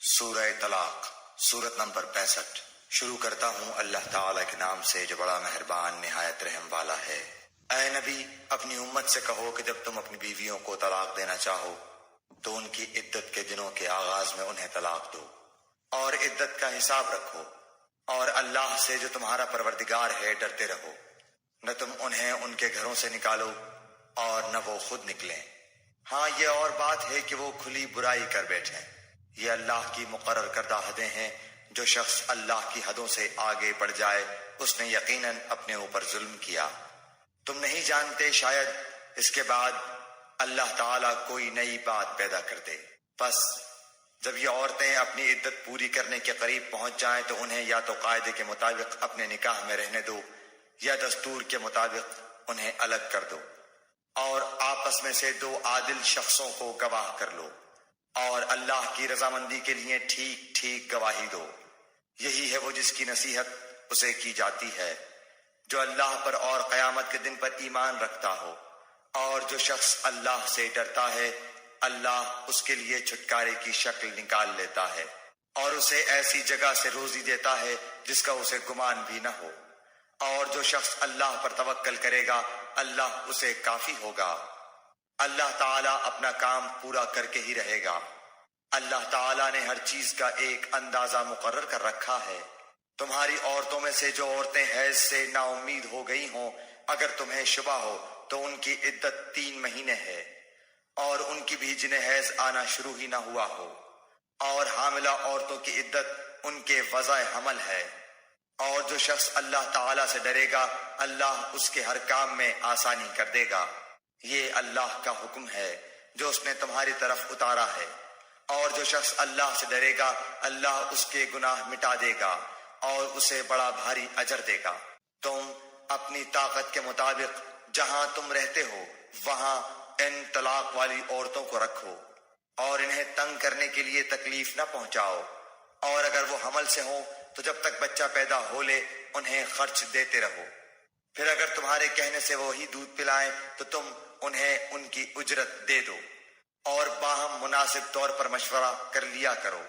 سورہ طلاق سورت نمبر 65۔ شروع کرتا ہوں اللہ تعالیٰ کے نام سے جو بڑا مہربان نہایت رحم والا ہے۔ اے نبی، اپنی امت سے کہو کہ جب تم اپنی بیویوں کو طلاق دینا چاہو تو ان کی عدت کے دنوں کے آغاز میں انہیں طلاق دو اور عدت کا حساب رکھو، اور اللہ سے جو تمہارا پروردگار ہے ڈرتے رہو۔ نہ تم انہیں ان کے گھروں سے نکالو اور نہ وہ خود نکلیں۔ ہاں، یہ اور بات ہے کہ وہ کھلی برائی کر بیٹھیں۔ یہ اللہ کی مقرر کردہ حدیں ہیں۔ جو شخص اللہ کی حدوں سے آگے بڑھ جائے اس نے یقیناً اپنے اوپر ظلم کیا۔ تم نہیں جانتے شاید اس کے بعد اللہ تعالیٰ کوئی نئی بات پیدا کر دے۔ پس جب یہ عورتیں اپنی عدت پوری کرنے کے قریب پہنچ جائیں تو انہیں یا تو قاعدے کے مطابق اپنے نکاح میں رہنے دو یا دستور کے مطابق انہیں الگ کر دو، اور آپس میں سے دو عادل شخصوں کو گواہ کر لو، اور اللہ کی رضامندی کے لیے ٹھیک ٹھیک گواہی دو۔ یہی ہے وہ جس کی نصیحت اسے کی جاتی ہے جو اللہ پر اور قیامت کے دن پر ایمان رکھتا ہو، اور جو شخص اللہ سے ڈرتا ہے اللہ اس کے لیے چھٹکارے کی شکل نکال لیتا ہے، اور اسے ایسی جگہ سے روزی دیتا ہے جس کا اسے گمان بھی نہ ہو، اور جو شخص اللہ پر توکل کرے گا اللہ اسے کافی ہوگا۔ اللہ تعالیٰ اپنا کام پورا کر کے ہی رہے گا۔ اللہ تعالیٰ نے ہر چیز کا ایک اندازہ مقرر کر رکھا ہے۔ تمہاری عورتوں میں سے جو عورتیں حیض سے نا امید ہو گئی ہوں، اگر تمہیں شبہ ہو تو ان کی عدت 3 مہینے ہے، اور ان کی بھی جنہیں حیض آنا شروع ہی نہ ہوا ہو، اور حاملہ عورتوں کی عدت ان کے وضع حمل ہے۔ اور جو شخص اللہ تعالیٰ سے ڈرے گا اللہ اس کے ہر کام میں آسانی کر دے گا۔ یہ اللہ کا حکم ہے جو اس نے تمہاری طرف اتارا ہے، اور جو شخص اللہ سے ڈرے گا اللہ اس کے گناہ مٹا دے گا اور اسے بڑا بھاری اجر دے گا۔ تم اپنی طاقت کے مطابق جہاں تم رہتے ہو وہاں ان طلاق والی عورتوں کو رکھو، اور انہیں تنگ کرنے کے لیے تکلیف نہ پہنچاؤ، اور اگر وہ حمل سے ہوں تو جب تک بچہ پیدا ہو لے انہیں خرچ دیتے رہو۔ پھر اگر تمہارے کہنے سے وہی دودھ پلائیں تو تم انہیں ان کی اجرت دے دو، اور باہم مناسب طور پر مشورہ کر لیا کرو۔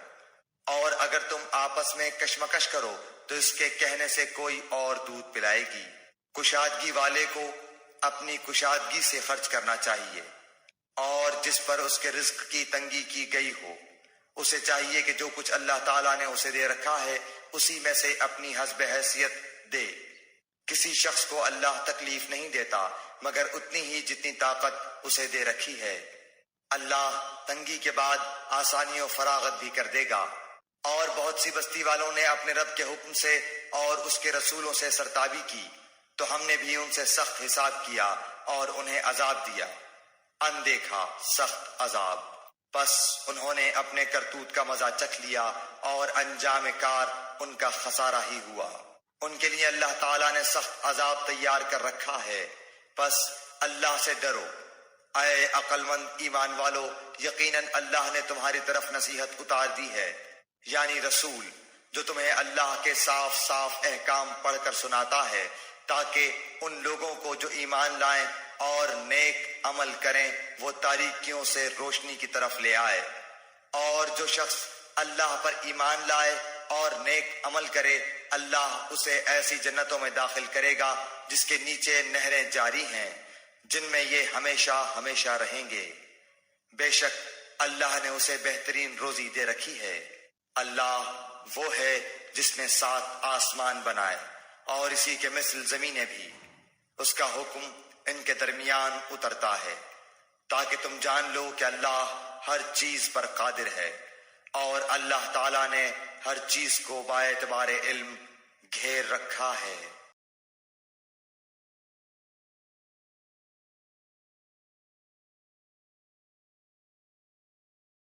اور اگر تم آپس میں کشمکش کرو تو اس کے کہنے سے کوئی اور دودھ پلائے گی۔ کشادگی والے کو اپنی کشادگی سے خرچ کرنا چاہیے، اور جس پر اس کے رزق کی تنگی کی گئی ہو اسے چاہیے کہ جو کچھ اللہ تعالیٰ نے اسے دے رکھا ہے اسی میں سے اپنی حسب حیثیت دے۔ کسی شخص کو اللہ تکلیف نہیں دیتا مگر اتنی ہی جتنی طاقت اسے دے رکھی ہے۔ اللہ تنگی کے بعد آسانی و فراغت بھی کر دے گا۔ اور بہت سی بستی والوں نے اپنے رب کے حکم سے اور اس کے رسولوں سے سرتابی کی تو ہم نے بھی ان سے سخت حساب کیا اور انہیں عذاب دیا، اندیکھا سخت عذاب۔ پس انہوں نے اپنے کرتوت کا مزہ چکھ لیا اور انجام کار ان کا خسارہ ہی ہوا۔ ان کے لیے اللہ تعالیٰ نے سخت عذاب تیار کر رکھا ہے۔ پس اللہ سے ڈرو اے عقل مند ایمان والو، یقیناً اللہ نے تمہاری طرف نصیحت اتار دی ہے، یعنی رسول جو تمہیں اللہ کے صاف صاف احکام پڑھ کر سناتا ہے، تاکہ ان لوگوں کو جو ایمان لائیں اور نیک عمل کریں وہ تاریکیوں سے روشنی کی طرف لے آئے۔ اور جو شخص اللہ پر ایمان لائے اور نیک عمل کرے اللہ اسے ایسی جنتوں میں داخل کرے گا جس کے نیچے نہریں جاری ہیں، جن میں یہ ہمیشہ ہمیشہ رہیں گے۔ بے شک اللہ نے اسے بہترین روزی دے رکھی ہے۔ اللہ وہ ہے جس نے 7 آسمان بنائے اور اسی کے مثل زمینیں بھی، اس کا حکم ان کے درمیان اترتا ہے تاکہ تم جان لو کہ اللہ ہر چیز پر قادر ہے، اور اللہ تعالیٰ نے ہر چیز کو با اعتبار علم گھیر رکھا ہے۔